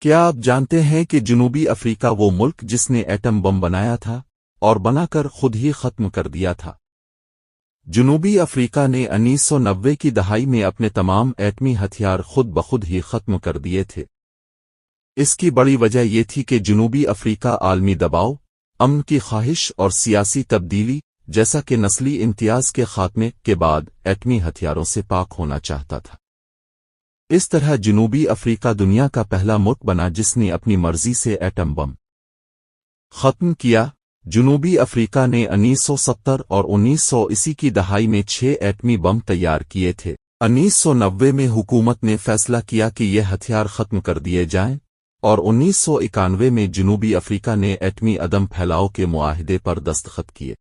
کیا آپ جانتے ہیں کہ جنوبی افریقہ وہ ملک جس نے ایٹم بم بنایا تھا اور بنا کر خود ہی ختم کر دیا تھا؟ جنوبی افریقہ نے 1990 کی دہائی میں اپنے تمام ایٹمی ہتھیار خود بخود ہی ختم کر دیے تھے۔ اس کی بڑی وجہ یہ تھی کہ جنوبی افریقہ عالمی دباؤ، امن کی خواہش اور سیاسی تبدیلی جیسا کہ نسلی امتیاز کے خاتمے کے بعد ایٹمی ہتھیاروں سے پاک ہونا چاہتا تھا۔ اس طرح جنوبی افریقہ دنیا کا پہلا ملک بنا جس نے اپنی مرضی سے ایٹم بم ختم کیا۔ جنوبی افریقہ نے 1970 اور 1980 کی دہائی میں 6 ایٹمی بم تیار کیے تھے۔ 1990 میں حکومت نے فیصلہ کیا کہ یہ ہتھیار ختم کر دیے جائیں اور 1991 میں جنوبی افریقہ نے ایٹمی عدم پھیلاؤ کے معاہدے پر دستخط کیے۔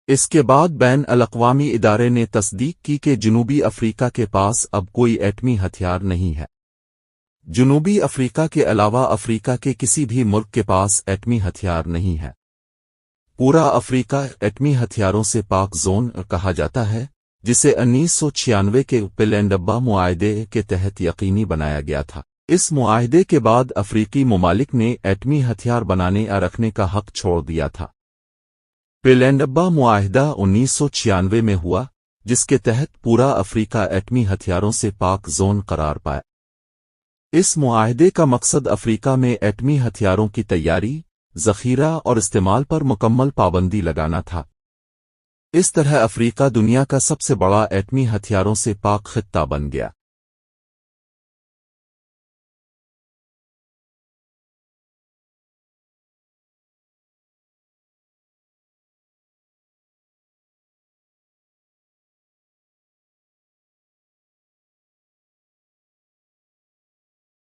اس کے بعد بین الاقوامی ادارے نے تصدیق کی کہ جنوبی افریقہ کے پاس اب کوئی ایٹمی ہتھیار نہیں ہے۔ جنوبی افریقہ کے علاوہ افریقہ کے کسی بھی ملک کے پاس ایٹمی ہتھیار نہیں ہے۔ پورا افریقہ ایٹمی ہتھیاروں سے پاک زون کہا جاتا ہے، جسے 1996 کے پیلینڈبا معاہدے کے تحت یقینی بنایا گیا تھا۔ اس معاہدے کے بعد افریقی ممالک نے ایٹمی ہتھیار بنانے یا رکھنے کا حق چھوڑ دیا تھا۔ پیلینڈبا معاہدہ 1996 میں ہوا، جس کے تحت پورا افریقہ ایٹمی ہتھیاروں سے پاک زون قرار پایا۔ اس معاہدے کا مقصد افریقہ میں ایٹمی ہتھیاروں کی تیاری، ذخیرہ اور استعمال پر مکمل پابندی لگانا تھا۔ اس طرح افریقہ دنیا کا سب سے بڑا ایٹمی ہتھیاروں سے پاک خطہ بن گیا۔